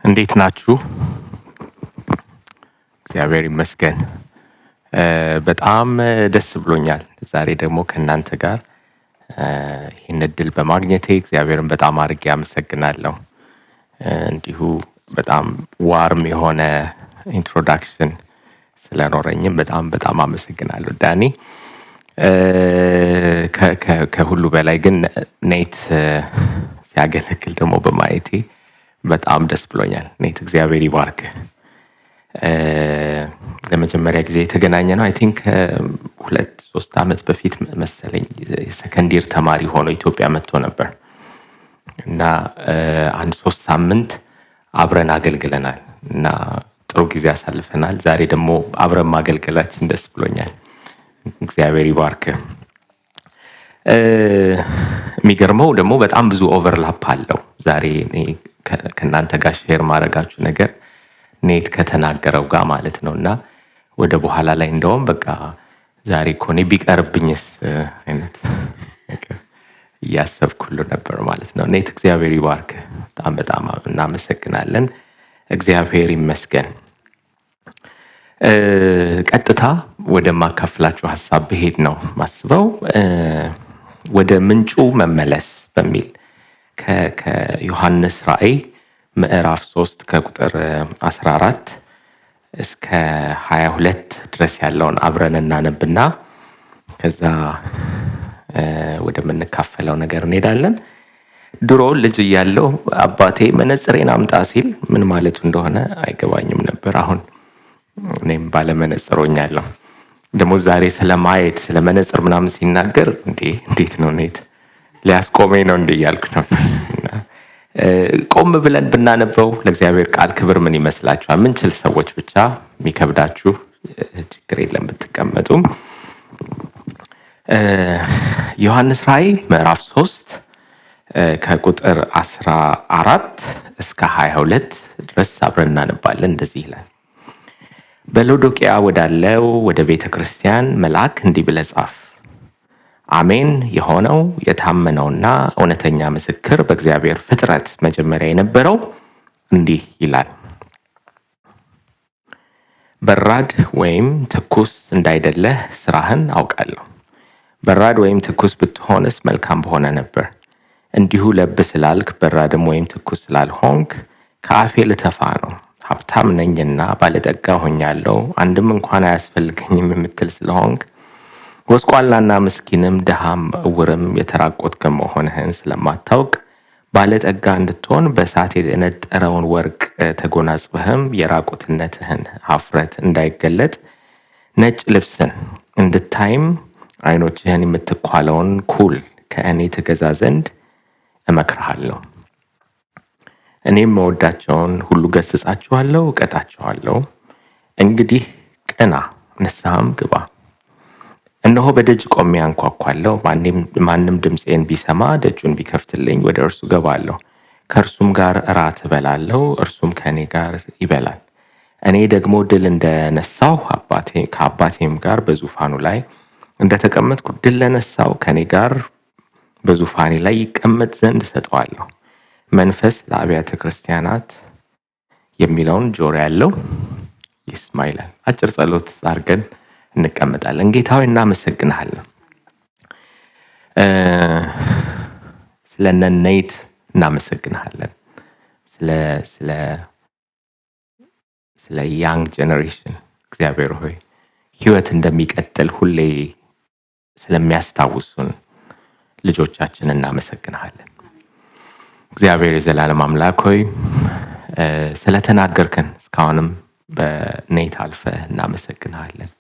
እንዴት ናችሁ? እግዚአብሔር ይመስገን። በጣም ደስ ብሎኛል ዛሬ ደግሞ ከእናንተ ጋር ይህን እድል በማግኘቴ እግዚአብሔርን በጣም አድርጌ አመሰግናለሁ። እንዲሁ በጣም ዋርም የሆነ ኢንትሮዳክሽን ስለኖረኝም በጣም አመሰግናለሁ ዳኒ። ከሁሉ በላይ ግን ኔት ሲያገለግል ደግሞ በማየቴ በጣም ደስ ብሎኛል። ኔት እግዚአብሔር ይባርክ። ለመጀመሪያ ጊዜ የተገናኘ ነው አይ ቲንክ 2-3 ዓመት በፊት መሰለኝ። የሰከንድ ይር ተማሪ ሆኖ ኢትዮጵያ መጥቶ ነበር እና አንድ 3 ሳምንት አብረን አገልግለናል እና ጥሩ ጊዜ አሳልፈናል። ዛሬ ደግሞ አብረን ማገልገላችን ደስ ብሎኛል። እግዚአብሔር ይባርክ። የሚገርመው ደግሞ በጣም ብዙ ኦቨርላፕ አለው። ዛሬ እኔ ከእናንተ ጋር ሼር ማድረጋችሁ ነገር ኔት ከተናገረው ጋር ማለት ነው እና ወደ በኋላ ላይ እንደውም በቃ ዛሬ እኮ እኔ ቢቀርብኝስ አይነት ነገር እያሰብኩ ሁሉ ነበር ማለት ነው። ኔት እግዚአብሔር ይባርክ። በጣም እናመሰግናለን። እግዚአብሔር ይመስገን። ቀጥታ ወደ ማካፍላችሁ ሐሳብ ብሄድ ነው ማስበው ወደ ምንጩ መመለስ በሚል ከዮሐንስ ራእይ ምዕራፍ 3 ከቁጥር 14 እስከ 22 ድረስ ያለውን አብረን እናነብና ከዛ ወደ ምንካፈለው ነገር እንሄዳለን። ድሮ ልጅ እያለሁ አባቴ መነጽሬን አምጣ ሲል ምን ማለቱ እንደሆነ አይገባኝም ነበር። አሁን እኔም ባለመነጽር ሆኛለሁ። ደግሞ ዛሬ ስለማየት ስለመነጽር ምናምን ሲናገር እንዴት ነው ኔት ሊያስቆመኝ ነው እያልኩ ነበር። ቆም ብለን ብናነበው ለእግዚአብሔር ቃል ክብር ምን ይመስላችኋል? ምንችል ሰዎች ብቻ የሚከብዳችሁ ችግር የለም ብትቀመጡም። ዮሐንስ ራእይ ምዕራፍ 3 ከቁጥር 14 እስከ 22 ድረስ አብረን እናነባለን። እንደዚህ ይላል። በሎዶቅያ ወዳለው ወደ ቤተ ክርስቲያን መልአክ እንዲህ ብለህ ጻፍ። አሜን የሆነው የታመነውና እውነተኛ ምስክር በእግዚአብሔር ፍጥረት መጀመሪያ የነበረው እንዲህ ይላል። በራድ ወይም ትኩስ እንዳይደለህ ስራህን አውቃለሁ። በራድ ወይም ትኩስ ብትሆንስ መልካም በሆነ ነበር። እንዲሁ ለብ ስላልክ በራድም ወይም ትኩስ ስላልሆንክ ከአፌ ልተፋ ነው። ሀብታም ነኝና ባለጠጋ ሆኛለሁ፣ አንድም እንኳን አያስፈልገኝም የምትል ስለሆንክ ጎስቋላና ምስኪንም ድሃም እውርም የተራቆትክ መሆንህን ስለማታውቅ ባለጠጋ እንድትሆን በእሳት የነጠረውን ወርቅ ተጎናጽፈህም የራቁትነትህን ኀፍረት እንዳይገለጥ ነጭ ልብስን እንድታይም ዓይኖችህን የምትኳለውን ኩል ከእኔ ትገዛ ዘንድ እመክርሃለሁ። እኔም መወዳቸውን ሁሉ ገሥጻችኋለሁ፣ እቀጣችኋለሁ። እንግዲህ ቅና፣ ንስሐም ግባ። እነሆ በደጅ ቆሜ አንኳኳለሁ። ማንም ድምፄን ቢሰማ ደጁን ቢከፍትልኝ ወደ እርሱ ገባለሁ፣ ከእርሱም ጋር እራት እበላለሁ፣ እርሱም ከእኔ ጋር ይበላል። እኔ ደግሞ ድል እንደነሳሁ ከአባቴም ጋር በዙፋኑ ላይ እንደተቀመጥኩ ድል ለነሳው ከእኔ ጋር በዙፋኔ ላይ ይቀመጥ ዘንድ እሰጠዋለሁ። መንፈስ ለአብያተ ክርስቲያናት የሚለውን ጆሮ ያለው ይስማ ይላል። አጭር ጸሎት አድርገን እንቀመጣለን። ጌታ ሆይ እናመሰግንሃለን። ስለ ነኔት እናመሰግንሃለን። ስለ ያንግ ጄኔሬሽን እግዚአብሔር ሆይ ህይወት እንደሚቀጥል ሁሌ ስለሚያስታውሱን ልጆቻችን እናመሰግንሃለን። እግዚአብሔር የዘላለም አምላክ ሆይ ስለተናገርከን እስካሁንም በኔት አልፈህ እናመሰግንሃለን።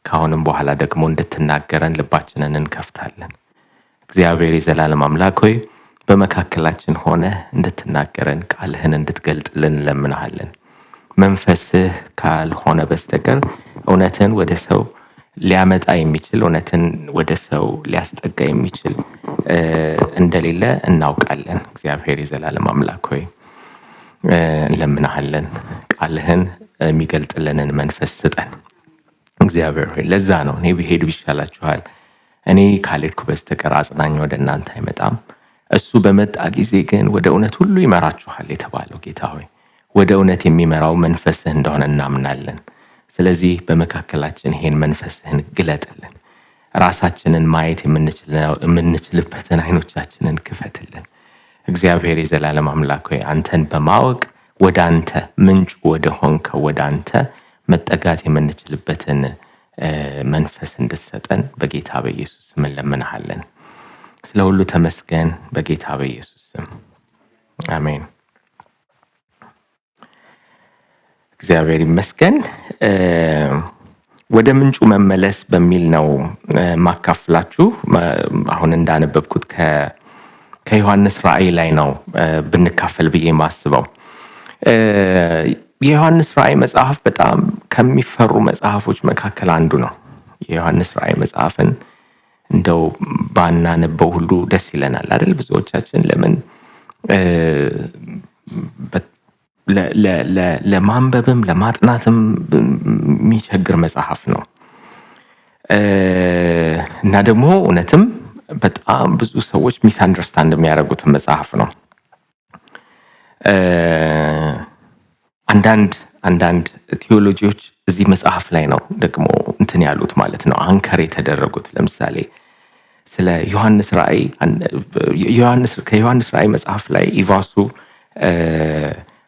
ከአሁንም በኋላ ደግሞ እንድትናገረን ልባችንን እንከፍታለን። እግዚአብሔር የዘላለም አምላክ ሆይ በመካከላችን ሆነ እንድትናገረን ቃልህን እንድትገልጥልን እንለምንሃለን። መንፈስህ ካልሆነ በስተቀር እውነትን ወደ ሰው ሊያመጣ የሚችል እውነትን ወደ ሰው ሊያስጠጋ የሚችል እንደሌለ እናውቃለን። እግዚአብሔር የዘላለም አምላክ ሆይ እንለምንሃለን፣ ቃልህን የሚገልጥልንን መንፈስ ስጠን። እግዚአብሔር ሆይ ለዛ ነው እኔ ብሄድ ይሻላችኋል፣ እኔ ካልሄድኩ በስተቀር አጽናኝ ወደ እናንተ አይመጣም፣ እሱ በመጣ ጊዜ ግን ወደ እውነት ሁሉ ይመራችኋል የተባለው ጌታ ሆይ ወደ እውነት የሚመራው መንፈስህ እንደሆነ እናምናለን። ስለዚህ በመካከላችን ይሄን መንፈስህን ግለጥልን። ራሳችንን ማየት የምንችልበትን አይኖቻችንን ክፈትልን። እግዚአብሔር የዘላለም አምላክ ሆይ አንተን በማወቅ ወደ አንተ ምንጩ ወደ ሆንከው ወደ አንተ መጠጋት የምንችልበትን መንፈስ እንድትሰጠን በጌታ በኢየሱስ ስም እንለምንሃለን። ስለ ሁሉ ተመስገን። በጌታ በኢየሱስ ስም አሜን። እግዚአብሔር ይመስገን። ወደ ምንጩ መመለስ በሚል ነው ማካፍላችሁ። አሁን እንዳነበብኩት ከዮሐንስ ራእይ ላይ ነው ብንካፈል ብዬ ማስበው። የዮሐንስ ራእይ መጽሐፍ በጣም ከሚፈሩ መጽሐፎች መካከል አንዱ ነው። የዮሐንስ ራእይ መጽሐፍን እንደው ባናነበው ሁሉ ደስ ይለናል አይደል? ብዙዎቻችን ለምን ለማንበብም ለማጥናትም የሚቸግር መጽሐፍ ነው እና ደግሞ እውነትም በጣም ብዙ ሰዎች ሚስ አንደርስታንድ የሚያደርጉት መጽሐፍ ነው። አንዳንድ ቴዎሎጂዎች እዚህ መጽሐፍ ላይ ነው ደግሞ እንትን ያሉት ማለት ነው፣ አንከር የተደረጉት። ለምሳሌ ስለ ዮሐንስ ራእይ ከዮሐንስ ራእይ መጽሐፍ ላይ ኢቫሱ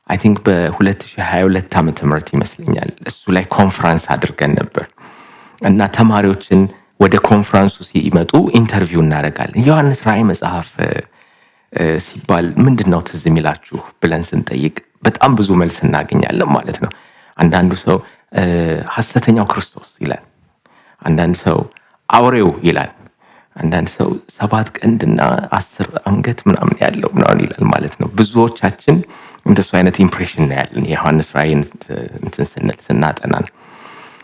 አይ ቲንክ በ2022 ዓመተ ምህረት ይመስለኛል እሱ ላይ ኮንፈረንስ አድርገን ነበር እና ተማሪዎችን ወደ ኮንፈረንሱ ሲመጡ ኢንተርቪው እናደርጋለን። ዮሐንስ ራእይ መጽሐፍ ሲባል ምንድነው ትዝ የሚላችሁ ብለን ስንጠይቅ በጣም ብዙ መልስ እናገኛለን ማለት ነው። አንዳንዱ ሰው ሐሰተኛው ክርስቶስ ይላል፣ አንዳንድ ሰው አውሬው ይላል፣ አንዳንድ ሰው 7 ቀንድና 10 አንገት ምናምን ያለው ምናምን ይላል ማለት ነው። ብዙዎቻችን እንደሱ አይነት ኢምፕሬሽን ነው ያለን የዮሐንስ ራእይን እንትን ስናጠናን።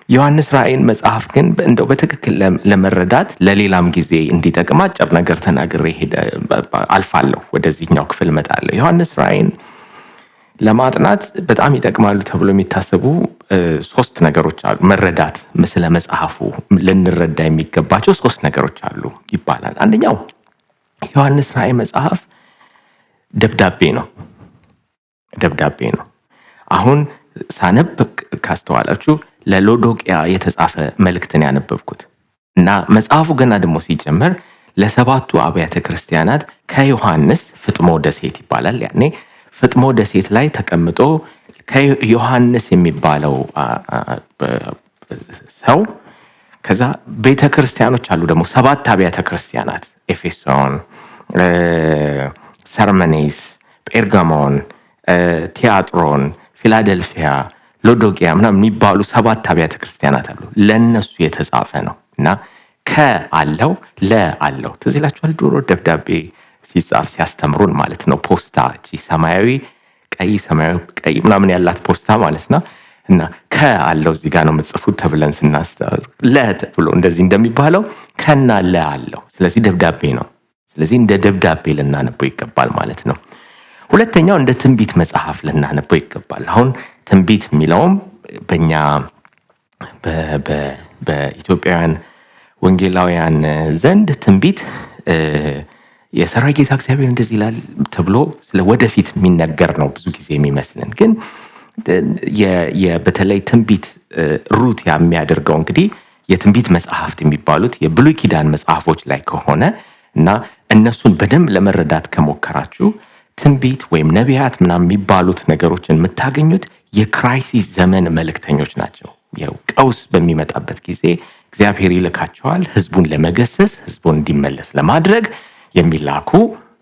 ዮሐንስ ራእይን መጽሐፍ ግን እንደው በትክክል ለመረዳት ለሌላም ጊዜ እንዲጠቅም አጭር ነገር ተናግሬ አልፋለሁ። ወደዚህኛው ክፍል እመጣለሁ። ዮሐንስ ራእይን ለማጥናት በጣም ይጠቅማሉ ተብሎ የሚታሰቡ 3 ነገሮች አሉ። መረዳት ስለ መጽሐፉ ልንረዳ የሚገባቸው 3 ነገሮች አሉ ይባላል። አንደኛው ዮሐንስ ራእይ መጽሐፍ ደብዳቤ ነው። አሁን ሳነብ ካስተዋላችሁ ለሎዶቅያ የተጻፈ መልእክትን ያነበብኩት እና መጽሐፉ ገና ደግሞ ሲጀመር ለ7ቱ አብያተ ክርስቲያናት ከዮሐንስ ፍጥሞ ደሴት ይባላል። ያኔ ፍጥሞ ደሴት ላይ ተቀምጦ ከዮሐንስ የሚባለው ሰው ከዛ ቤተ ክርስቲያኖች አሉ ደግሞ 7 አብያተ ክርስቲያናት ኤፌሶን፣ ሰርመኔስ፣ ጴርጋሞን፣ ቲያጥሮን፣ ፊላደልፊያ፣ ሎዶቅያ ምናምን የሚባሉ 7 አብያተ ክርስቲያናት አሉ። ለነሱ የተጻፈ ነው እና ከአለው ለአለው ትዝ ይላችኋል። ድሮ ደብዳቤ ሲጻፍ ሲያስተምሩን ማለት ነው። ፖስታ እቺ ሰማያዊ ቀይ ምናምን ያላት ፖስታ ማለት ነው እና ከአለው እዚህ ጋር ነው የምትጽፉት ተብለን ስናስተምር ብሎ እንደዚህ እንደሚባለው ከና ለአለው። ስለዚህ ደብዳቤ ነው። ስለዚህ እንደ ደብዳቤ ልናነበው ይገባል ማለት ነው። ሁለተኛው እንደ ትንቢት መጽሐፍ ልናነበው ይገባል። አሁን ትንቢት የሚለውም በእኛ በኢትዮጵያውያን ወንጌላውያን ዘንድ ትንቢት የሰራዊት ጌታ እግዚአብሔር እንደዚህ ይላል ተብሎ ስለ ወደፊት የሚነገር ነው ብዙ ጊዜ የሚመስልን። ግን በተለይ ትንቢት ሩት የሚያደርገው እንግዲህ የትንቢት መጽሐፍት የሚባሉት የብሉይ ኪዳን መጽሐፎች ላይ ከሆነ እና እነሱን በደንብ ለመረዳት ከሞከራችሁ ትንቢት ወይም ነቢያት ምናምን የሚባሉት ነገሮችን የምታገኙት የክራይሲስ ዘመን መልእክተኞች ናቸው። ያው ቀውስ በሚመጣበት ጊዜ እግዚአብሔር ይልካቸዋል ህዝቡን ለመገሰስ፣ ህዝቡን እንዲመለስ ለማድረግ የሚላኩ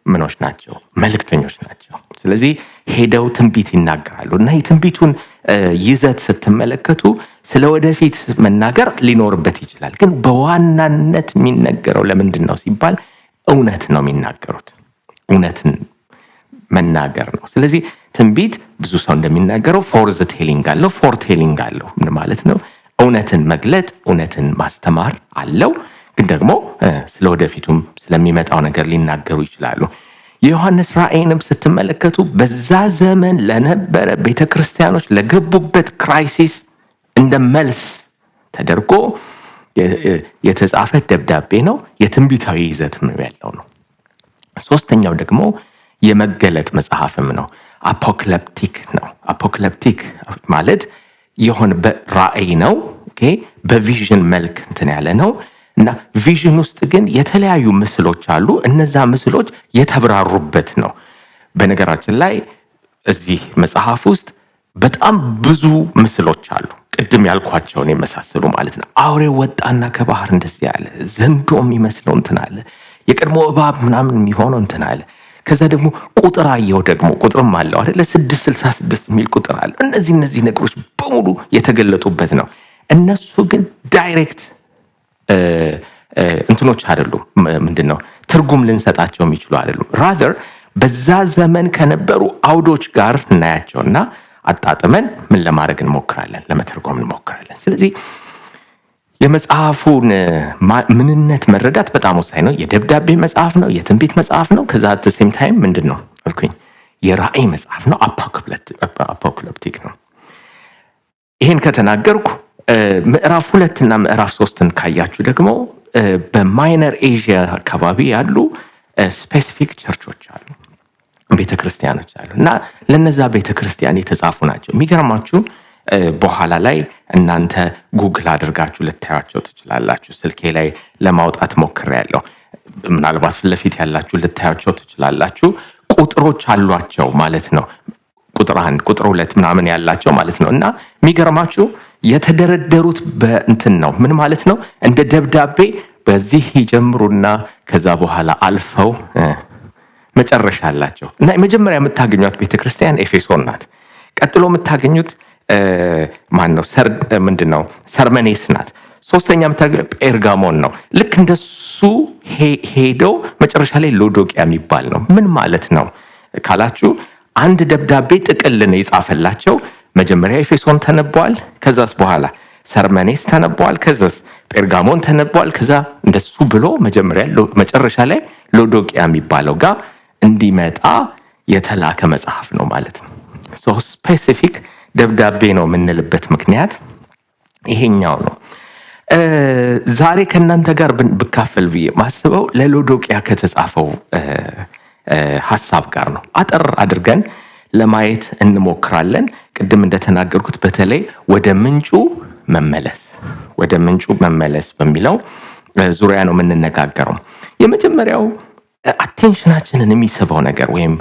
ምኖች ናቸው፣ መልእክተኞች ናቸው። ስለዚህ ሄደው ትንቢት ይናገራሉ እና የትንቢቱን ይዘት ስትመለከቱ ስለ ወደፊት መናገር ሊኖርበት ይችላል። ግን በዋናነት የሚነገረው ለምንድን ነው ሲባል እውነት ነው የሚናገሩት፣ እውነትን መናገር ነው። ስለዚህ ትንቢት ብዙ ሰው እንደሚናገረው ፎርዝ ቴሊንግ አለው፣ ፎር ቴሊንግ አለው። ምን ማለት ነው? እውነትን መግለጥ፣ እውነትን ማስተማር አለው። ግን ደግሞ ስለ ወደፊቱም ስለሚመጣው ነገር ሊናገሩ ይችላሉ። የዮሐንስ ራእይንም ስትመለከቱ በዛ ዘመን ለነበረ ቤተክርስቲያኖች ለገቡበት ክራይሲስ እንደ መልስ ተደርጎ የተጻፈ ደብዳቤ ነው። የትንቢታዊ ይዘትም ያለው ነው። ሶስተኛው ደግሞ የመገለጥ መጽሐፍም ነው። አፖካሊፕቲክ ነው። አፖካሊፕቲክ ማለት የሆነ በራእይ ነው። ኦኬ በቪዥን መልክ እንትን ያለ ነው እና ቪዥን ውስጥ ግን የተለያዩ ምስሎች አሉ። እነዛ ምስሎች የተብራሩበት ነው። በነገራችን ላይ እዚህ መጽሐፍ ውስጥ በጣም ብዙ ምስሎች አሉ። ቅድም ያልኳቸውን የመሳሰሉ ማለት ነው። አውሬው ወጣና ከባህር እንደዚህ ያለ ዘንዶ የሚመስለው እንትን አለ። የቀድሞ እባብ ምናምን የሚሆነው እንትን አለ። ከዛ ደግሞ ቁጥር አየው። ደግሞ ቁጥርም አለው አይደለ? 666 የሚል ቁጥር አለ። እነዚህ ነገሮች በሙሉ የተገለጡበት ነው። እነሱ ግን ዳይሬክት እንትኖች አይደሉም። ምንድነው ትርጉም ልንሰጣቸው የሚችሉ አይደሉም። ራዘር በዛ ዘመን ከነበሩ አውዶች ጋር እናያቸውና አጣጥመን ምን ለማድረግ እንሞክራለን፣ ለመተርጎም እንሞክራለን። ስለዚህ የመጽሐፉን ምንነት መረዳት በጣም ወሳኝ ነው። የደብዳቤ መጽሐፍ ነው፣ የትንቢት መጽሐፍ ነው። ከዛ አት ሴም ታይም ምንድን ነው አልኩኝ፣ የራእይ መጽሐፍ ነው፣ አፖካሊፕቲክ ነው። ይሄን ከተናገርኩ ምዕራፍ 2 እና ምዕራፍ 3ን ካያችሁ ደግሞ በማይነር ኤዥያ አካባቢ ያሉ ስፔሲፊክ ቸርቾች አሉ፣ ቤተክርስቲያኖች አሉ እና ለነዛ ቤተክርስቲያን የተጻፉ ናቸው። የሚገርማችሁ በኋላ ላይ እናንተ ጉግል አድርጋችሁ ልታያቸው ትችላላችሁ። ስልኬ ላይ ለማውጣት ሞክሬያለሁ። ምናልባት ፊት ለፊት ያላችሁ ልታያቸው ትችላላችሁ። ቁጥሮች አሏቸው ማለት ነው። ቁጥር 1 ቁጥር 2 ምናምን ያላቸው ማለት ነው። እና የሚገርማችሁ የተደረደሩት በእንትን ነው። ምን ማለት ነው? እንደ ደብዳቤ በዚህ ይጀምሩና ከዛ በኋላ አልፈው መጨረሻ አላቸው። እና የመጀመሪያ የምታገኙት ቤተክርስቲያን ኤፌሶን ናት። ቀጥሎ የምታገኙት ማነው? ምንድነው? ሰርመኔስ ናት። ሶስተኛ የምታገኙት ጴርጋሞን ነው። ልክ እንደሱ ሄደው መጨረሻ ላይ ሎዶቅያ የሚባል ነው። ምን ማለት ነው ካላችሁ አንድ ደብዳቤ ጥቅል ነው የጻፈላቸው። መጀመሪያ ኤፌሶን ተነበዋል። ከዛስ በኋላ ሰርመኔስ ተነበዋል። ከዛስ ጴርጋሞን ተነበዋል። ከዛ እንደሱ ብሎ መጨረሻ ላይ ሎዶቅያ የሚባለው ጋር እንዲመጣ የተላከ መጽሐፍ ነው ማለት ነው። ሶ ስፔሲፊክ ደብዳቤ ነው የምንልበት ምክንያት ይሄኛው ነው። ዛሬ ከእናንተ ጋር ብካፈል ብዬ ማስበው ለሎዶቅያ ከተጻፈው ሀሳብ ጋር ነው። አጠር አድርገን ለማየት እንሞክራለን። ቅድም እንደተናገርኩት በተለይ ወደ ምንጩ መመለስ በሚለው ዙሪያ ነው የምንነጋገረው። የመጀመሪያው አቴንሽናችንን የሚስበው ነገር ወይም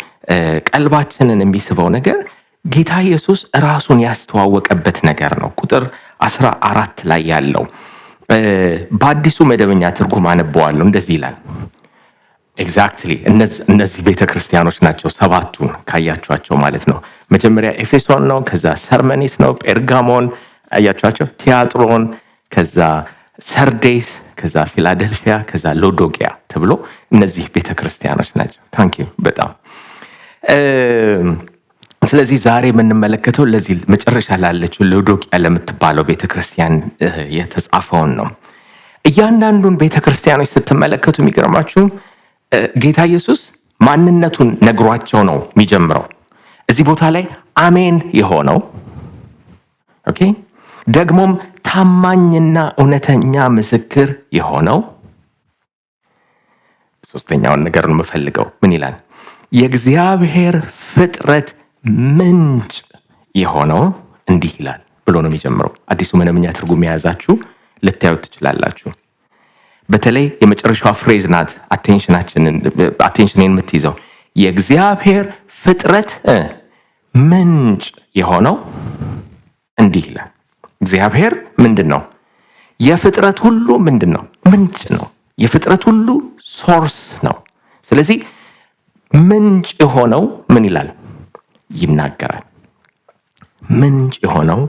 ቀልባችንን የሚስበው ነገር ጌታ ኢየሱስ ራሱን ያስተዋወቀበት ነገር ነው። ቁጥር 14 ላይ ያለው በአዲሱ መደበኛ ትርጉም አነበዋለሁ። እንደዚህ ይላል። ኤግዛክትሊ እነዚህ ቤተክርስቲያኖች ናቸው። 7ቱን ካያችኋቸው ማለት ነው። መጀመሪያ ኤፌሶን ነው፣ ከዛ ሰርመኔስ ነው፣ ጴርጋሞን አያችኋቸው፣ ቲያጥሮን፣ ከዛ ሰርዴስ፣ ከዛ ፊላደልፊያ፣ ከዛ ሎዶቅያ ተብሎ እነዚህ ቤተክርስቲያኖች ናቸው። ታንኪዩ በጣም ስለዚህ ዛሬ የምንመለከተው ለዚህ መጨረሻ ላለችው ሎዶቅያ ለምትባለው ቤተክርስቲያን የተጻፈውን ነው። እያንዳንዱን ቤተክርስቲያኖች ስትመለከቱ የሚገርማችሁ ጌታ ኢየሱስ ማንነቱን ነግሯቸው ነው የሚጀምረው። እዚህ ቦታ ላይ አሜን የሆነው ኦኬ፣ ደግሞም ታማኝና እውነተኛ ምስክር የሆነው ሶስተኛውን ነገር ነው የምፈልገው። ምን ይላል? የእግዚአብሔር ፍጥረት ምንጭ የሆነው እንዲህ ይላል ብሎ ነው የሚጀምረው። አዲሱ መደበኛ ትርጉም የያዛችሁ ልታዩት ትችላላችሁ። በተለይ የመጨረሻዋ ፍሬዝ ናት አቴንሽንን የምትይዘው። የእግዚአብሔር ፍጥረት ምንጭ የሆነው እንዲህ ይላል። እግዚአብሔር ምንድን ነው? የፍጥረት ሁሉ ምንድን ነው? ምንጭ ነው። የፍጥረት ሁሉ ሶርስ ነው። ስለዚህ ምንጭ የሆነው ምን ይላል? ይናገራል። ምንጭ የሆነው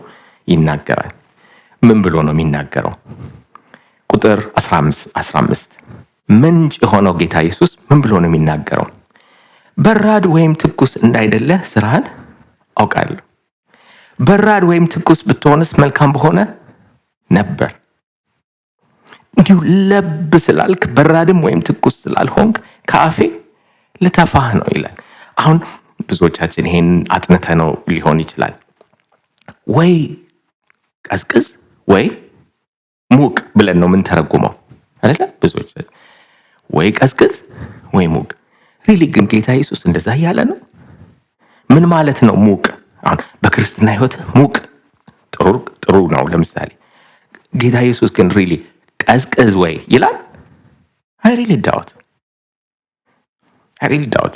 ይናገራል። ምን ብሎ ነው የሚናገረው? ቁጥር 15 ምንጭ የሆነው ጌታ ኢየሱስ ምን ብሎ ነው የሚናገረው? በራድ ወይም ትኩስ እንዳይደለ ስራህን አውቃለሁ። በራድ ወይም ትኩስ ብትሆንስ መልካም በሆነ ነበር። እንዲሁ ለብ ስላልክ በራድም ወይም ትኩስ ስላልሆንክ ከአፌ ልተፋህ ነው ይላል። አሁን ብዙዎቻችን ይሄን አጥንተ ነው ሊሆን ይችላል። ወይ ቀዝቅዝ ወይ ሙቅ ብለን ነው ምን ተረጉመው አይደለ? ብዙዎች ወይ ቀዝቅዝ ወይ ሙቅ። ሪሊ ግን ጌታ ኢየሱስ እንደዛ እያለ ነው? ምን ማለት ነው ሙቅ? አሁን በክርስትና ህይወት ሙቅ ጥሩ ነው። ለምሳሌ ጌታ ኢየሱስ ግን ሪሊ ቀዝቅዝ ወይ ይላል? አይ ሪሊ ዳውት።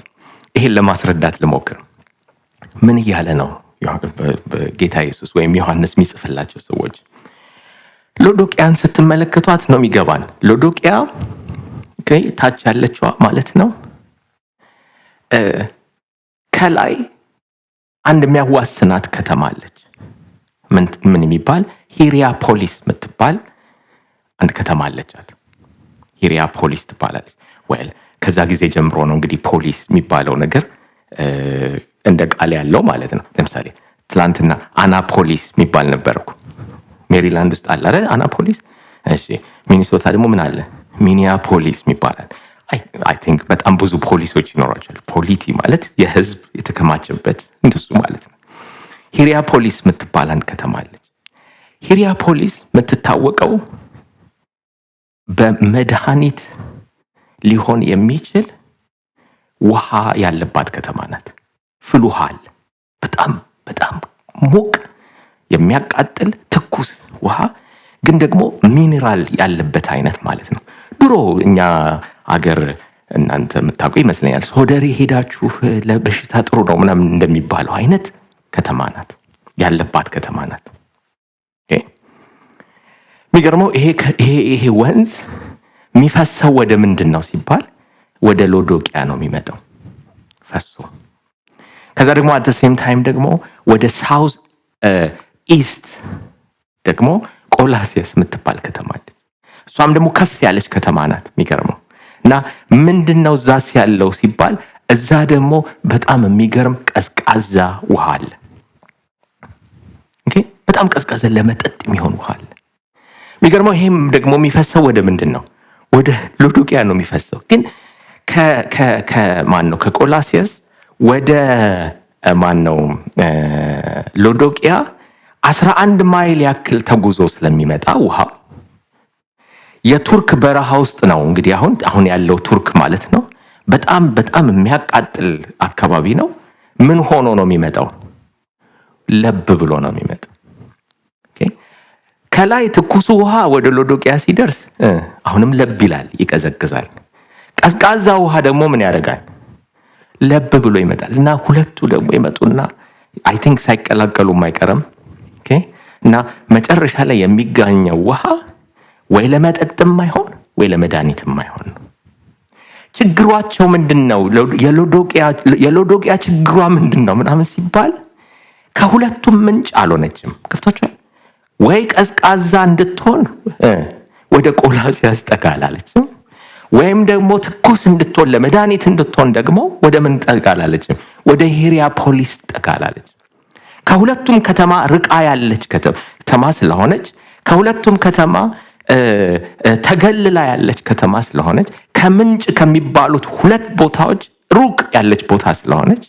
ይሄን ለማስረዳት ልሞክር። ምን እያለ ነው ጌታ ኢየሱስ ወይም ዮሐንስ የሚጽፍላቸው ሰዎች? ሎዶቅያን ስትመለከቷት ነው የሚገባን። ሎዶቅያ ታች ያለችዋ ማለት ነው። ከላይ አንድ የሚያዋስናት ከተማ አለች። ምን የሚባል ሂሪያፖሊስ የምትባል አንድ ከተማ አለቻት። ሂሪያፖሊስ ትባላለች። ወል ከዛ ጊዜ ጀምሮ ነው እንግዲህ ፖሊስ የሚባለው ነገር እንደ ቃል ያለው ማለት ነው። ለምሳሌ ትላንትና አናፖሊስ የሚባል ነበር እኮ ሜሪላንድ ውስጥ አለ አይደል? አናፖሊስ። እሺ ሚኒሶታ ደግሞ ምን አለ? ሚኒያፖሊስ የሚባላል። አይ ቲንክ በጣም ብዙ ፖሊሶች ይኖራቸዋል። ፖሊቲ ማለት የህዝብ የተከማቸበት እንደሱ ማለት ነው። ሂሪያፖሊስ የምትባል አንድ ከተማ አለች። ሂሪያፖሊስ የምትታወቀው በመድኃኒት ሊሆን የሚችል ውሃ ያለባት ከተማ ናት። ፍል ውሃ አለ። በጣም ሞቅ የሚያቃጥል ትኩስ ውሃ ግን ደግሞ ሚኒራል ያለበት አይነት ማለት ነው። ድሮ እኛ አገር እናንተ የምታውቁ ይመስለኛል ሶደሬ ሄዳችሁ ለበሽታ ጥሩ ነው ምናምን እንደሚባለው አይነት ከተማ ናት ያለባት ከተማ ናት። የሚገርመው ይሄ ወንዝ የሚፈሰው ወደ ምንድን ነው ሲባል ወደ ሎዶቅያ ነው የሚመጣው ፈሶ። ከዛ ደግሞ አት ሴም ታይም ደግሞ ወደ ሳውዝ ኢስት ደግሞ ቆላሲያስ የምትባል ከተማ አለች። እሷም ደግሞ ከፍ ያለች ከተማ ናት። የሚገርመው እና ምንድነው እዛስ ያለው ሲባል እዛ ደግሞ በጣም የሚገርም ቀዝቃዛ ውሃ አለ። ኦኬ፣ በጣም ቀዝቃዛ ለመጠጥ የሚሆን ውሃ አለ። የሚገርመው ይሄም ደግሞ የሚፈሰው ወደ ምንድን ነው? ወደ ሎዶቅያ ነው የሚፈሰው። ግን ከማን ነው ከቆላሲያስ ወደ ማን ነው ሎዶቅያ 11 ማይል ያክል ተጉዞ ስለሚመጣ ውሃ የቱርክ በረሃ ውስጥ ነው እንግዲህ አሁን ያለው ቱርክ ማለት ነው። በጣም የሚያቃጥል አካባቢ ነው። ምን ሆኖ ነው የሚመጣው? ለብ ብሎ ነው የሚመጣው። ከላይ ትኩሱ ውሃ ወደ ሎዶቅያ ሲደርስ አሁንም ለብ ይላል፣ ይቀዘቅዛል። ቀዝቃዛ ውሃ ደግሞ ምን ያደርጋል? ለብ ብሎ ይመጣል። እና ሁለቱ ደግሞ ይመጡና አይ ቲንክ ሳይቀላቀሉም አይቀርም። እና መጨረሻ ላይ የሚገኘው ውሃ ወይ ለመጠጥም አይሆን ወይ ለመድኃኒትም አይሆን ነው። ችግሯቸው ምንድነው? የሎዶቅያ ችግሯ ምንድነው ምናምን ሲባል ከሁለቱም ምንጭ አልሆነችም። ገብቷችኋል? ወይ ቀዝቃዛ እንድትሆን ወደ ቆላሲያስ ጠጋ አላለችም፣ ወይም ደግሞ ትኩስ እንድትሆን ለመድኃኒት እንድትሆን ደግሞ ወደ ምን ጠጋ አላለችም? ወደ ሂሪያፖሊስ ጠጋ አላለችም። ከሁለቱም ከተማ ርቃ ያለች ከተማ ስለሆነች ከሁለቱም ከተማ ተገልላ ያለች ከተማ ስለሆነች ከምንጭ ከሚባሉት ሁለት ቦታዎች ሩቅ ያለች ቦታ ስለሆነች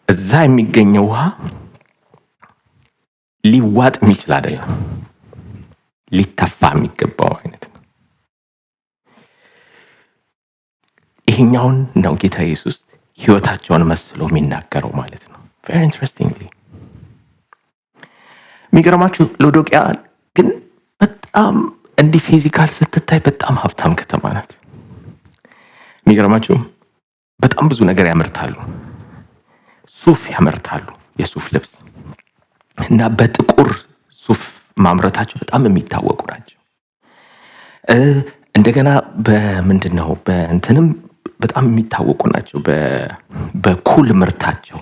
እዛ የሚገኘው ውሃ ሊዋጥ የሚችል አይደለም፣ ሊተፋ የሚገባው አይነት ነው። ይሄኛውን ነው ጌታ ኢየሱስ ህይወታቸውን መስሎ የሚናገረው ማለት ነው። very interestingly የሚገርማችሁ ሎዶቅያ ግን በጣም እንዲህ ፊዚካል ስትታይ በጣም ሀብታም ከተማ ናት። የሚገርማችሁ በጣም ብዙ ነገር ያመርታሉ። ሱፍ ያመርታሉ፣ የሱፍ ልብስ እና በጥቁር ሱፍ ማምረታቸው በጣም የሚታወቁ ናቸው። እንደገና በምንድነው በእንትንም በጣም የሚታወቁ ናቸው። በኩል ምርታቸው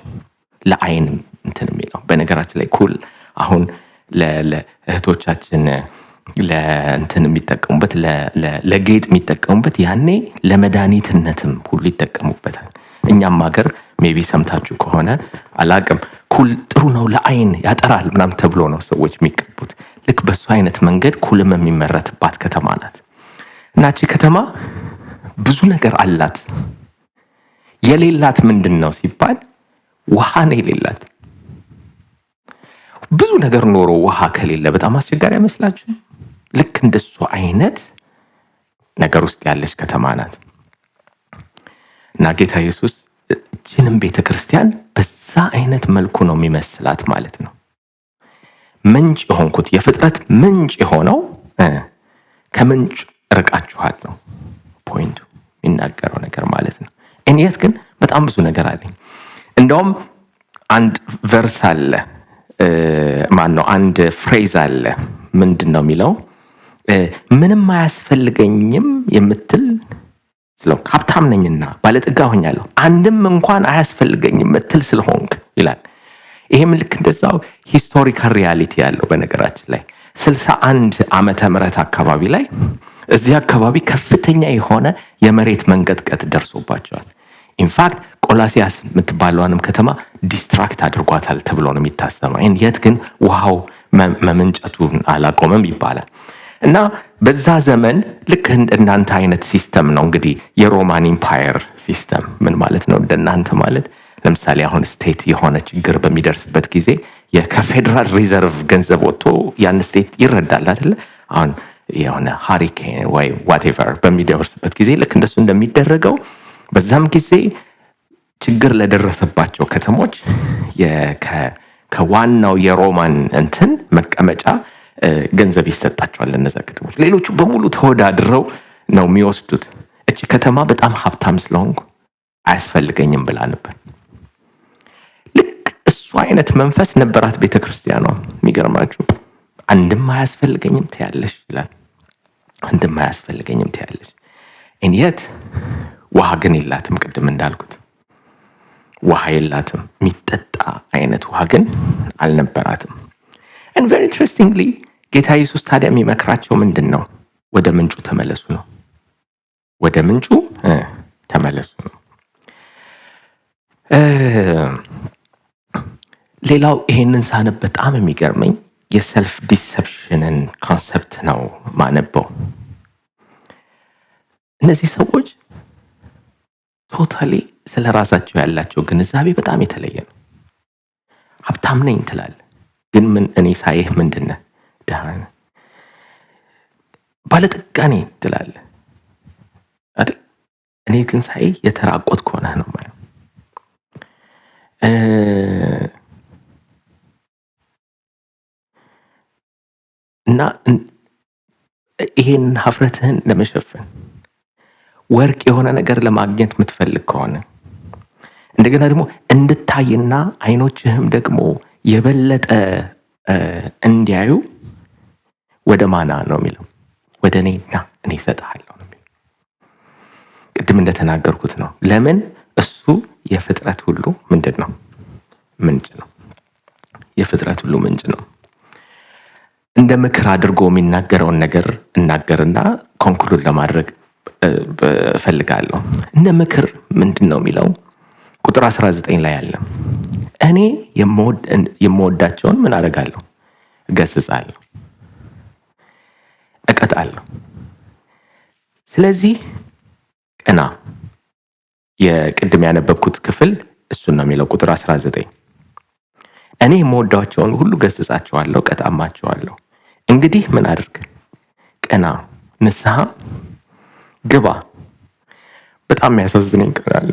ለአይን እንትን የሚለው በነገራችን ላይ ኩል አሁን ለእህቶቻችን ለእንትን የሚጠቀሙበት ለጌጥ የሚጠቀሙበት ያኔ ለመድኃኒትነትም ሁሉ ይጠቀሙበታል። እኛም ሀገር ሜቢ ሰምታችሁ ከሆነ አላቅም፣ ኩል ጥሩ ነው ለአይን ያጠራል ምናምን ተብሎ ነው ሰዎች የሚቀቡት። ልክ በሱ አይነት መንገድ ኩልም የሚመረትባት ከተማ ናት። እናቺ ከተማ ብዙ ነገር አላት። የሌላት ምንድን ነው ሲባል ውሃ ነው የሌላት። ብዙ ነገር ኖሮ ውሃ ከሌለ በጣም አስቸጋሪ አይመስላችሁ? ልክ እንደሱ አይነት ነገር ውስጥ ያለች ከተማ ናት። እና ጌታ ኢየሱስ እቺ ይችንም ቤተ ክርስቲያን በዛ አይነት መልኩ ነው የሚመስላት ማለት ነው። ምንጭ የሆንኩት የፍጥረት ምንጭ የሆነው ከምንጭ ርቃችኋል ነው ፖይንቱ የሚናገረው ነገር ማለት ነው። እንየት ግን በጣም ብዙ ነገር አለኝ። እንደውም አንድ ቨርስ አለ አንድ ፍሬዝ አለ። ምንድን ነው የሚለው? ምንም አያስፈልገኝም የምትል ስለሆንክ ሀብታም ነኝና ባለጠጋ ሆኛለሁ አንድም እንኳን አያስፈልገኝም የምትል ስለሆንክ ይላል። ይሄም ልክ እንደዛው ሂስቶሪካል ሪያሊቲ ያለው በነገራችን ላይ 61 ዓመተ ምህረት አካባቢ ላይ እዚህ አካባቢ ከፍተኛ የሆነ የመሬት መንቀጥቀጥ ደርሶባቸዋል። ኢንፋክት ቆላሲያስ የምትባለዋንም ከተማ ዲስትራክት አድርጓታል ተብሎ ነው የሚታሰበው። የት ግን ውሃው መመንጨቱን አላቆመም ይባላል። እና በዛ ዘመን ልክ እናንተ አይነት ሲስተም ነው እንግዲህ የሮማን ኢምፓየር ሲስተም። ምን ማለት ነው እንደናንተ ማለት? ለምሳሌ አሁን ስቴት የሆነ ችግር በሚደርስበት ጊዜ ከፌዴራል ሪዘርቭ ገንዘብ ወጥቶ ያን ስቴት ይረዳል አይደለ? አሁን የሆነ ሃሪኬን ወይ ዋቴቨር በሚደርስበት ጊዜ ልክ እንደሱ እንደሚደረገው በዛም ጊዜ ችግር ለደረሰባቸው ከተሞች ከዋናው የሮማን እንትን መቀመጫ ገንዘብ ይሰጣቸዋል ለነዛ ከተሞች። ሌሎቹ በሙሉ ተወዳድረው ነው የሚወስዱት። እቺ ከተማ በጣም ሀብታም ስለሆንኩ አያስፈልገኝም ብላ ነበር። ልክ እሱ አይነት መንፈስ ነበራት ቤተክርስቲያኗ። የሚገርማችሁ አንድም አያስፈልገኝም ትያለሽ ይላል። አንድም አያስፈልገኝም ትያለሽ። እንየት ውሃ ግን የላትም። ቅድም እንዳልኩት ውሃ የላትም። የሚጠጣ አይነት ውሃ ግን አልነበራትም። and very interestingly ጌታ ኢየሱስ ታዲያ የሚመክራቸው ምንድን ነው? ወደ ምንጩ ተመለሱ ነው። ወደ ምንጩ ተመለሱ ነው። ሌላው ይሄንን ሳነብ በጣም የሚገርመኝ የሰልፍ ዲሰፕሽንን ኮንሰፕት ነው ማነበው። እነዚህ ሰዎች ቶታሊ ስለ ራሳቸው ያላቸው ግንዛቤ በጣም የተለየ ነው። ሀብታም ነኝ ትላለህ፣ ግን እኔ ሳይህ ምንድነው? ድሃ ነህ። ባለጠጋ ነኝ ትላለህ አይደል? እኔ ግን ሳይህ የተራቆትኩ ሆነህ ነው ማለት። እና ይሄን ሀፍረትህን ለመሸፈን ወርቅ የሆነ ነገር ለማግኘት የምትፈልግ ከሆነ እንደገና ደግሞ እንድታይና አይኖችህም ደግሞ የበለጠ እንዲያዩ ወደ ማና ነው የሚለው? ወደ እኔና እኔ እሰጥሃለሁ ነው የሚለው። ቅድም እንደተናገርኩት ነው። ለምን? እሱ የፍጥረት ሁሉ ምንድን ነው? ምንጭ ነው። የፍጥረት ሁሉ ምንጭ ነው። እንደ ምክር አድርጎ የሚናገረውን ነገር እናገርና ኮንክሉድ ለማድረግ እፈልጋለሁ። እንደ ምክር ምንድን ነው የሚለው? ቁጥር 19 ላይ ያለ እኔ የምወዳቸውን ምን አደርጋለሁ? እገስጻለሁ፣ እቀጣለሁ። ስለዚህ ቅና። የቅድም ያነበብኩት ክፍል እሱን ነው የሚለው። ቁጥር 19 እኔ የምወዳቸውን ሁሉ ገስጻቸዋለሁ፣ ቀጣማቸዋለሁ። እንግዲህ ምን አድርግ? ቅና፣ ንስሐ ግባ። በጣም የሚያሳዝነኝ ቃል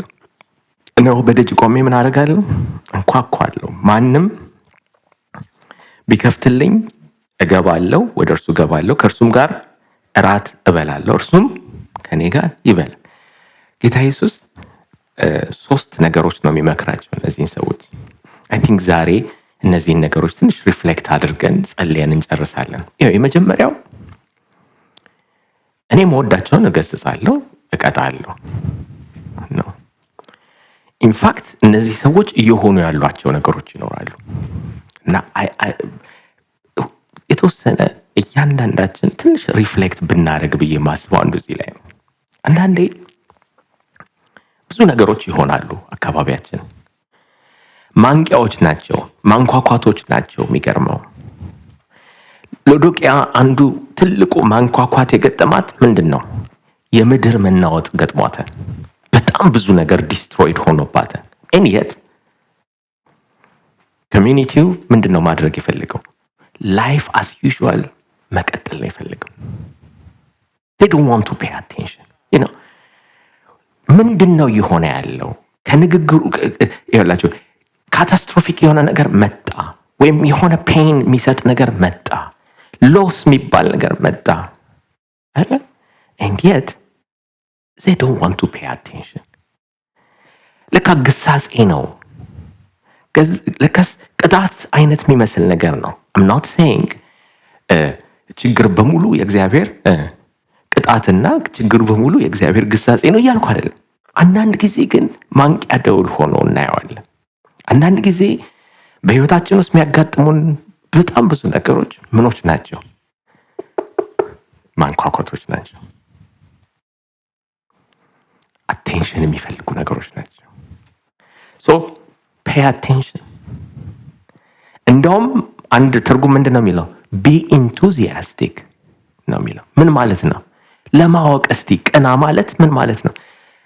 ነው። በደጅ ቆሜ ምን አደርጋለሁ? እንኳኳለሁ። ማንም ቢከፍትልኝ እገባለሁ፣ ወደ እርሱ እገባለሁ፣ ከእርሱም ጋር እራት እበላለሁ፣ እርሱም ከኔ ጋር ይበላል። ጌታ ኢየሱስ 3 ነገሮች ነው የሚመክራቸው እነዚህን ሰዎች። አይ ቲንክ ዛሬ እነዚህን ነገሮች ትንሽ ሪፍሌክት አድርገን ጸልየን እንጨርሳለን። የመጀመሪያው እኔ መወዳቸውን እገስጻለሁ፣ እቀጣለሁ ነው። ኢንፋክት እነዚህ ሰዎች እየሆኑ ያሏቸው ነገሮች ይኖራሉ እና የተወሰነ እያንዳንዳችን ትንሽ ሪፍሌክት ብናደርግ ብዬ ማስበው አንዱ እዚህ ላይ ነው። አንዳንዴ ብዙ ነገሮች ይሆናሉ አካባቢያችን። ማንቂያዎች ናቸው፣ ማንኳኳቶች ናቸው። የሚገርመው ሎዶቅያ አንዱ ትልቁ ማንኳኳት የገጠማት ምንድን ነው? የምድር መናወጥ ገጥሟታል። በጣም ብዙ ነገር ዲስትሮይድ ሆኖባታል። ኤንየት ኮሚኒቲው ምንድን ነው ማድረግ የፈልገው? ላይፍ አስ ዩዥዋል መቀጠል ነው የፈልገው። they don't want to pay attention. ምንድን ነው የሆነ ያለው? ከንግግሩ ይኸውላችሁ ካታስትሮፊክ የሆነ ነገር መጣ፣ ወይም የሆነ ፔን የሚሰጥ ነገር መጣ፣ ሎስ የሚባል ነገር መጣ አለ and yet they don't want to pay attention። ለካ ግሳጼ ነው፣ ለካስ ቅጣት አይነት የሚመስል ነገር ነው። I'm not saying ችግር በሙሉ የእግዚአብሔር ቅጣትና ችግር በሙሉ የእግዚአብሔር ግሳጼ ነው እያልኩ አይደለም። አንዳንድ ጊዜ ግን ማንቂያ ደውል ሆኖ እናየዋለን። አንዳንድ ጊዜ በህይወታችን ውስጥ የሚያጋጥሙን በጣም ብዙ ነገሮች ምኖች ናቸው? ማንኳኳቶች ናቸው። አቴንሽን የሚፈልጉ ነገሮች ናቸው። ሶ ፔይ አቴንሽን። እንደውም አንድ ትርጉም ምንድን ነው የሚለው? ቢ ኢንቱዚያስቲክ ነው የሚለው። ምን ማለት ነው? ለማወቅ እስቲ ቅና ማለት ምን ማለት ነው?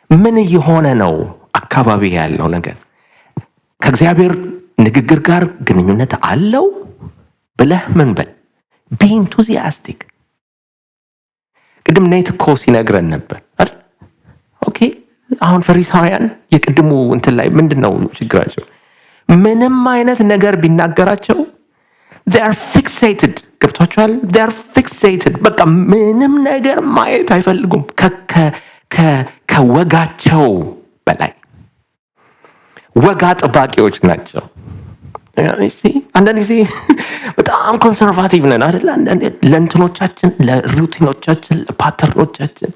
ምን እየሆነ ነው? አካባቢ ያለው ነገር ከእግዚአብሔር ንግግር ጋር ግንኙነት አለው ብለህ ምን በል? ቢ ኢንቱዚያስቲክ። ቅድም ኔት እኮ ሲነግረን ነበር አይደል? ኦኬ አሁን ፈሪሳውያን የቅድሙ እንትን ላይ ምንድን ነው ችግራቸው? ምንም አይነት ነገር ቢናገራቸው they are fixated። ገብቷቸዋል? they are fixated። በቃ ምንም ነገር ማየት አይፈልጉም ከወጋቸው በላይ ወግ አጥባቂዎች ናቸው። አንዳንድ ጊዜ በጣም ኮንሰርቫቲቭ ነን አይደል? አንዳንድ ለእንትኖቻችን፣ ለሩቲኖቻችን፣ ለፓተርኖቻችን።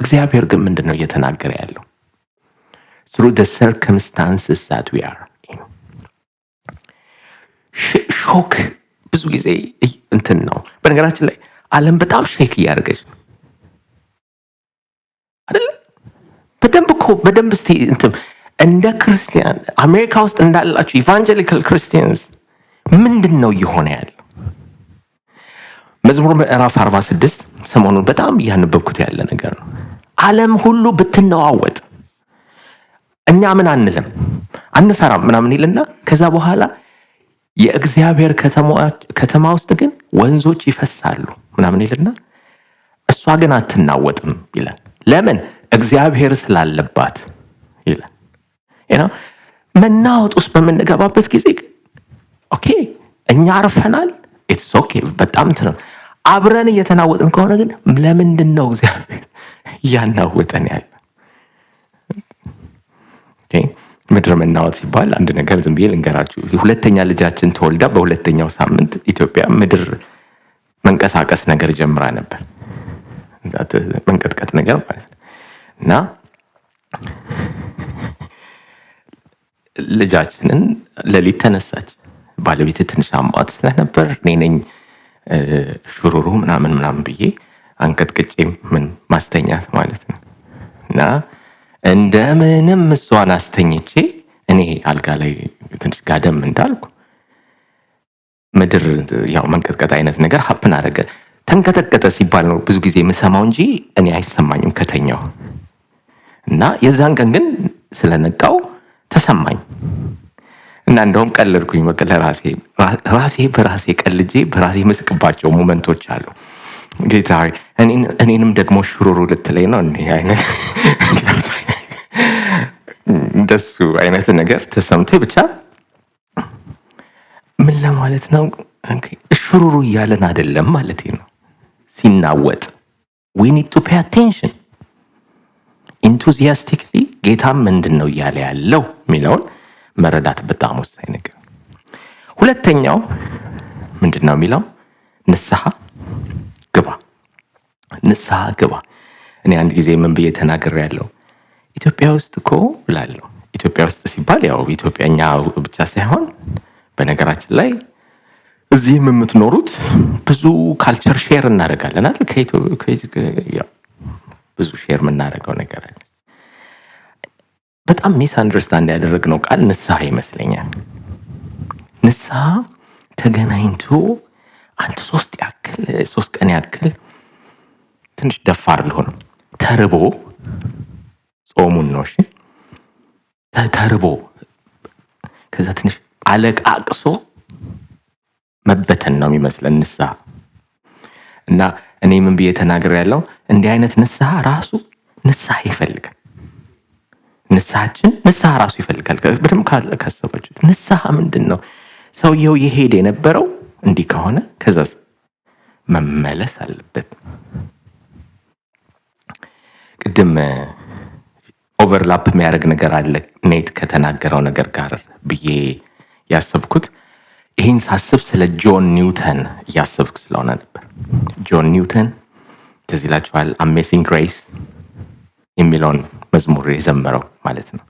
እግዚአብሔር ግን ምንድን ነው እየተናገረ ያለው? through the circumstances that we are in። ሾክ ብዙ ጊዜ እንትን ነው። በነገራችን ላይ ዓለም በጣም ሼክ እያደረገች ነው አይደል? በደንብ እስቲ እንትን እንደ ክርስቲያን አሜሪካ ውስጥ እንዳላችሁ ኢቫንጀሊካል ክርስቲያንስ ምንድን ነው እየሆነ ያለው? መዝሙር ምዕራፍ 46 ሰሞኑን በጣም እያነበብኩት ያለ ነገር ነው። ዓለም ሁሉ ብትነዋወጥ እኛ ምን አንልም አንፈራም ምናምን ይልና ከዛ በኋላ የእግዚአብሔር ከተማ ውስጥ ግን ወንዞች ይፈሳሉ ምናምን ይልና እሷ ግን አትናወጥም ይላል። ለምን? እግዚአብሔር ስላለባት ይላል። መናወጥ ውስጥ በምንገባበት ጊዜ ግን ኦኬ እኛ አርፈናል። ኢትስ ኦኬ በጣም አብረን እየተናወጥን ከሆነ ግን ለምንድን ነው እግዚአብሔር እያናወጠን ያለ? ምድር መናወጥ ሲባል አንድ ነገር ዝም ብዬ ልንገራችሁ። ሁለተኛ ልጃችን ተወልዳ በሁለተኛው ሳምንት ኢትዮጵያ ምድር መንቀሳቀስ ነገር ጀምራ ነበር። መንቀጥቀጥ ነገር ማለት ነው። እና ልጃችንን ሌሊት ተነሳች። ባለቤት ትንሽ አሟት ስለነበር እኔ ነኝ ሹሩሩ ምናምን ብዬ አንቀጥቅጬም ምን ማስተኛት ማለት ነው። እና እንደምንም እሷን አስተኝቼ እኔ አልጋ ላይ ትንሽ ጋደም እንዳልኩ ምድር ያው መንቀጥቀጥ አይነት ነገር ሀፕን አደረገ። ተንቀጠቀጠ ሲባል ነው ብዙ ጊዜ የምሰማው እንጂ እኔ አይሰማኝም ከተኛው። እና የዛን ቀን ግን ስለነቃው ተሰማኝ። እና እንደውም ቀለድኩኝ። በቃ ራሴ በራሴ ቀልጄ በራሴ መስቅባቸው ሞመንቶች አሉ። ጌታ እኔንም ደግሞ ሽሩሩ ልትለኝ ነው እንዲህ አይነት እንደሱ አይነት ነገር ተሰምቶ ብቻ ምን ለማለት ነው? ሽሩሩ እያለን አይደለም ማለት ነው። ሲናወጥ we need to pay attention enthusiastically ጌታም ምንድን ነው እያለ ያለው የሚለውን መረዳት በጣም ወሳኝ ነገር። ሁለተኛው ምንድን ነው የሚለው? ንስሐ ግባ። ንስሐ ግባ። እኔ አንድ ጊዜ ምን ብዬ ተናግሬያለሁ? ኢትዮጵያ ውስጥ እኮ እላለሁ። ኢትዮጵያ ውስጥ ሲባል ያው ኢትዮጵያኛ ብቻ ሳይሆን በነገራችን ላይ እዚህም የምትኖሩት ብዙ ካልቸር ሼር እናደርጋለን አይደል? ብዙ ሼር የምናደርገው ነገር አለ። በጣም ሚስ አንደርስታንድ ያደረግነው ቃል ንስሐ ይመስለኛል። ንስሐ ተገናኝቶ አንድ 3 ቀን ያክል ትንሽ ደፋር ልሆን ተርቦ ጾሙን ነው። እሺ ተርቦ ከዛ ትንሽ አለቃቅሶ መበተን ነው የሚመስለን ንስሐ። እና እኔ ምን ብዬ ተናግሬያለሁ? እንዲህ አይነት ንስሐ ራሱ ንስሐ ይፈልጋል። ንስሐ ራሱ ይፈልጋል። በደንብ ካሰባችሁ ንስሐ ምንድን ነው? ሰውየው የሄደ የነበረው እንዲህ ከሆነ ከዛ መመለስ አለበት። ቅድም ኦቨርላፕ የሚያደርግ ነገር አለ ኔት ከተናገረው ነገር ጋር ብዬ ያሰብኩት ይህን ሳስብ ስለ ጆን ኒውተን እያሰብኩ ስለሆነ ነበር። ጆን ኒውተን ትዝ ይላችኋል፣ አሜዚንግ ግሬስ የሚለውን መዝሙር የዘመረው ማለት ነው።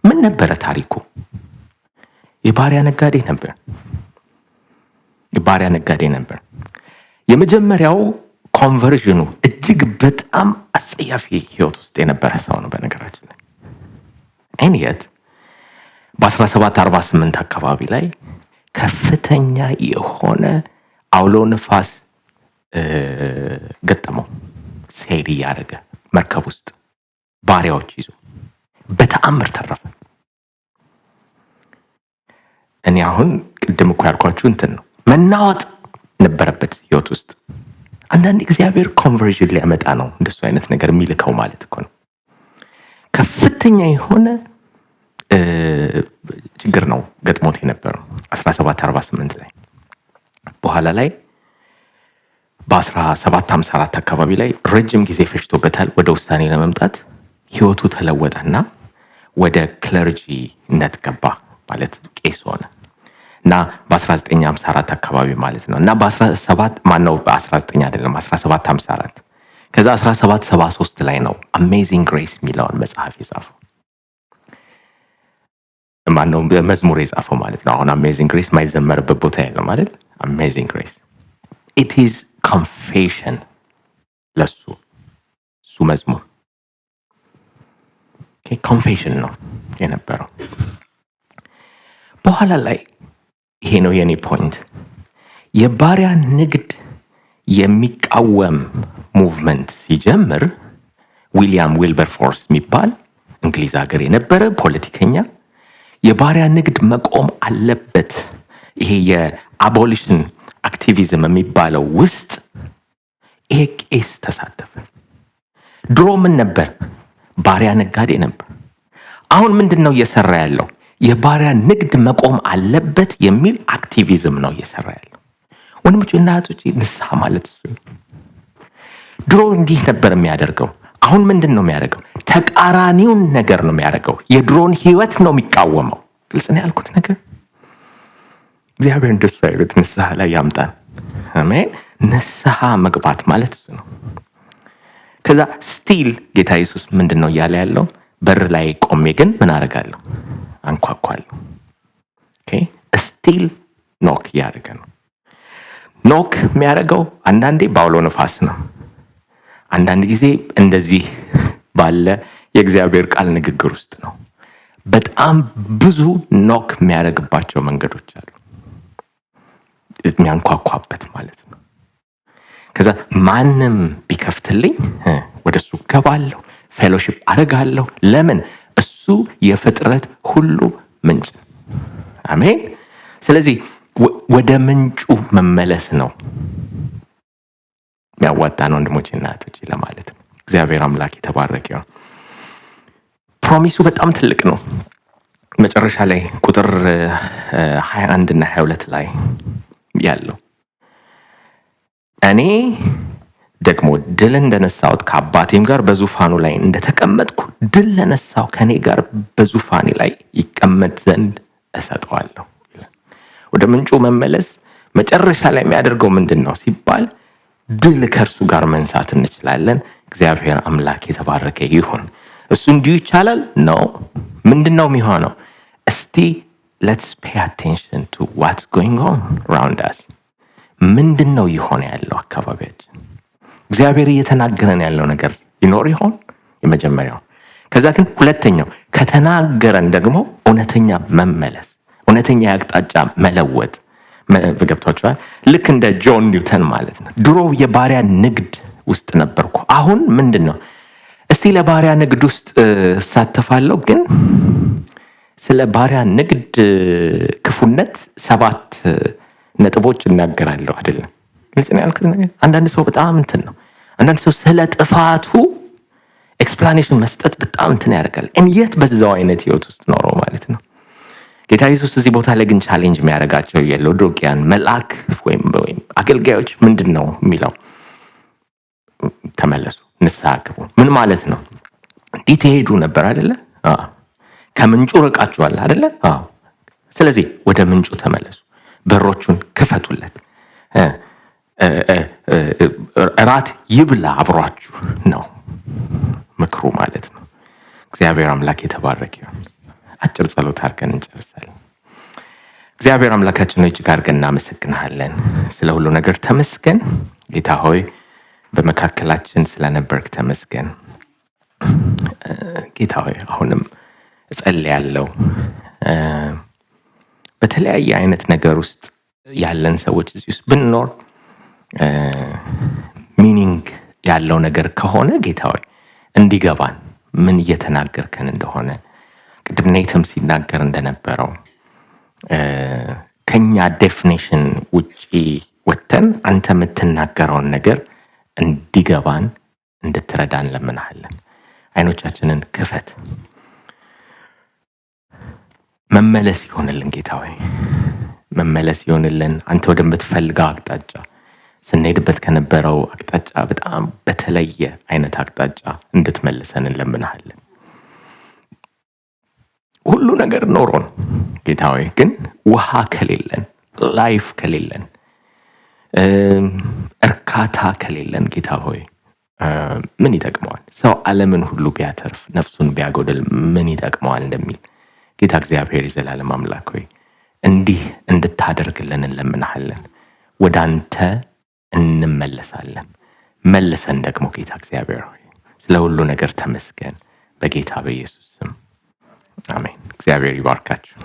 ምን ነበረ ታሪኩ? የባሪያ ነጋዴ ነበር። የመጀመሪያው ኮንቨርዥኑ እጅግ በጣም አጸያፊ ህይወት ውስጥ የነበረ ሰው ነው በነገራችን ላይ። አይንየት በ1748 አካባቢ ላይ ከፍተኛ የሆነ አውሎ ንፋስ ገጠመው። ሴል እያደረገ መርከብ ውስጥ ባሪያዎች ይዞ በተአምር ተረፈ። እኔ አሁን ቅድም እኮ ያልኳችሁ እንትን ነው፣ መናወጥ ነበረበት ህይወት ውስጥ። አንዳንድ እግዚአብሔር ኮንቨርዥን ሊያመጣ ነው እንደሱ አይነት ነገር የሚልከው ማለት እኮ ነው። ከፍተኛ የሆነ ችግር ነው ገጥሞት የነበረው 1748 ላይ። በኋላ ላይ በ1754 አካባቢ ላይ ረጅም ጊዜ ፈጅቶበታል ወደ ውሳኔ ለመምጣት። ህይወቱ ተለወጠና ወደ ክለርጂነት ገባ ማለት ቄስ ሆነ እና በ1954 አካባቢ ማለት ነው እና በ19 አይደለም 1754 ከዛ 1773 ላይ ነው አሜዚንግ ግሬስ የሚለውን መጽሐፍ የጻፈው። ማነው መዝሙር የጻፈው ማለት ነው። አሁን አሜዚንግ ግሬስ ማይዘመርበት ቦታ የለም አይደል? አሜዚንግ ግሬስ ኢት ኢዝ ኮንፌሽን ለሱ መዝሙር ኮንፌሽን ነው የነበረው። በኋላ ላይ ይሄ ነው የኔ ፖይንት፣ የባሪያ ንግድ የሚቃወም ሙቭመንት ሲጀምር ዊሊያም ዊልበርፎርስ የሚባል እንግሊዝ ሀገር የነበረ ፖለቲከኛ የባሪያ ንግድ መቆም አለበት፣ ይሄ የአቦሊሽን አክቲቪዝም የሚባለው ውስጥ ይሄ ቄስ ተሳተፈ። ድሮ ምን ነበር? ባሪያ ነጋዴ ነበር። አሁን ምንድን ነው እየሰራ ያለው? የባሪያ ንግድ መቆም አለበት የሚል አክቲቪዝም ነው እየሰራ ያለው። ወንድሞች እና እህቶች፣ ንስሐ ማለት እሱ ነው። ድሮ እንዲህ ነበር የሚያደርገው። አሁን ምንድን ነው የሚያደርገው? ተቃራኒውን ነገር ነው የሚያደርገው። የድሮን ህይወት ነው የሚቃወመው። ግልጽ ነው ያልኩት ነገር። እግዚአብሔር እንደሱ አይነት ንስሐ ላይ ያምጣን። አሜን። ንስሐ መግባት ማለት እሱ ነው። ከዛ ስቲል ጌታ ኢየሱስ ምንድን ነው እያለ ያለው? በር ላይ ቆሜ ግን ምን አደርጋለሁ? አንኳኳለሁ። ስቲል ኖክ እያደረገ ነው። ኖክ የሚያደርገው አንዳንዴ በአውሎ ነፋስ ነው፣ አንዳንድ ጊዜ እንደዚህ ባለ የእግዚአብሔር ቃል ንግግር ውስጥ ነው። በጣም ብዙ ኖክ የሚያደርግባቸው መንገዶች አሉ፣ የሚያንኳኳበት ማለት ነው። ከዛ ማንም ቢከፍትልኝ ወደሱ ገባለሁ፣ ፌሎሺፕ አደርጋለሁ። ለምን? እሱ የፍጥረት ሁሉ ምንጭ። አሜን። ስለዚህ ወደ ምንጩ መመለስ ነው የሚያዋጣን ወንድሞቼ እና እህቶቼ ለማለት ነው። እግዚአብሔር አምላክ የተባረከ ይሁን። ፕሮሚሱ በጣም ትልቅ ነው። መጨረሻ ላይ ቁጥር 21 እና 22 ላይ ያለው እኔ ደግሞ ድል እንደነሳሁት ከአባቴም ጋር በዙፋኑ ላይ እንደተቀመጥኩ ድል ለነሳው ከኔ ጋር በዙፋኔ ላይ ይቀመጥ ዘንድ እሰጠዋለሁ። ወደ ምንጩ መመለስ መጨረሻ ላይ የሚያደርገው ምንድን ነው ሲባል ድል ከእርሱ ጋር መንሳት እንችላለን። እግዚአብሔር አምላክ የተባረከ ይሁን። እሱ እንዲሁ ይቻላል ነው። ምንድን ነው የሚሆነው? እስቲ let's pay attention to what's going on around us። ምንድን ነው ይሆን ያለው አካባቢያችን? እግዚአብሔር እየተናገረን ያለው ነገር ይኖር ይሆን? የመጀመሪያው። ከዛ ግን ሁለተኛው ከተናገረን ደግሞ እውነተኛ መመለስ፣ እውነተኛ የአቅጣጫ መለወጥ ገብቷችኋል? ልክ እንደ ጆን ኒውተን ማለት ነው። ድሮ የባሪያ ንግድ ውስጥ ነበርኩ፣ አሁን ምንድን ነው? እስቲ ለባሪያ ንግድ ውስጥ እሳተፋለሁ፣ ግን ስለ ባሪያ ንግድ ክፉነት 7 ነጥቦች እናገራለሁ። አይደለም ግልጽ ነው ያልኩት ነገር። አንዳንድ ሰው በጣም እንትን ነው። አንዳንድ ሰው ስለ ጥፋቱ ኤክስፕላኔሽን መስጠት በጣም እንትን ያደርጋል። የት በዛው አይነት ህይወት ውስጥ ኖሮ ማለት ነው። ጌታ ኢየሱስ እዚህ ቦታ ላይ ግን ቻሌንጅ የሚያደርጋቸው የሎዶቅያን መልአክ ወይም አገልጋዮች ምንድን ነው የሚለው? ተመለሱ፣ ንስሐ ግቡ። ምን ማለት ነው? እንዲህ ትሄዱ ነበር አይደለ? ከምንጩ ርቃችኋል አይደለ? ስለዚህ ወደ ምንጩ ተመለሱ፣ በሮቹን ክፈቱለት፣ እራት ይብላ አብሯችሁ ነው ምክሩ ማለት ነው። እግዚአብሔር አምላክ የተባረከ ይሁን። አጭር ጸሎት አድርገን እንጨርሳለን። እግዚአብሔር አምላካችን ሆይ እጅግ አድርገን እናመሰግንሃለን። ስለ ሁሉ ነገር ተመስገን። ጌታ ሆይ በመካከላችን ስለነበርክ ተመስገን። ጌታ ሆይ አሁንም እጸልያለሁ በተለያየ አይነት ነገር ውስጥ ያለን ሰዎች እዚህ ውስጥ ብንኖር ሚኒንግ ያለው ነገር ከሆነ ጌታ ሆይ እንዲገባን ምን እየተናገርከን እንደሆነ ቅድም ኔትም ሲናገር እንደነበረው ከኛ ዴፊኒሽን ውጪ ወጥተን አንተ የምትናገረውን ነገር እንዲገባን እንድትረዳን ለምንሃለን። አይኖቻችንን ክፈት። መመለስ ይሆንልን ጌታ ሆይ መመለስ ይሆንልን። አንተ ወደምትፈልገው አቅጣጫ ስንሄድበት ከነበረው አቅጣጫ በጣም በተለየ አይነት አቅጣጫ እንድትመልሰን እንለምንሃለን። ሁሉ ነገር ኖሮን ጌታ ሆይ ግን ውሃ ከሌለን፣ ላይፍ ከሌለን፣ እርካታ ከሌለን ጌታ ሆይ ምን ይጠቅመዋል? ሰው ዓለምን ሁሉ ቢያተርፍ ነፍሱን ቢያጎድል ምን ይጠቅመዋል እንደሚል ጌታ እግዚአብሔር የዘላለም አምላክ ሆይ እንዲህ እንድታደርግልን እንለምንሃለን። ወደ አንተ እንመለሳለን። መልሰን ደግሞ ጌታ እግዚአብሔር ሆይ ስለ ሁሉ ነገር ተመስገን። በጌታ በኢየሱስ ስም አሜን። እግዚአብሔር ይባርካችሁ።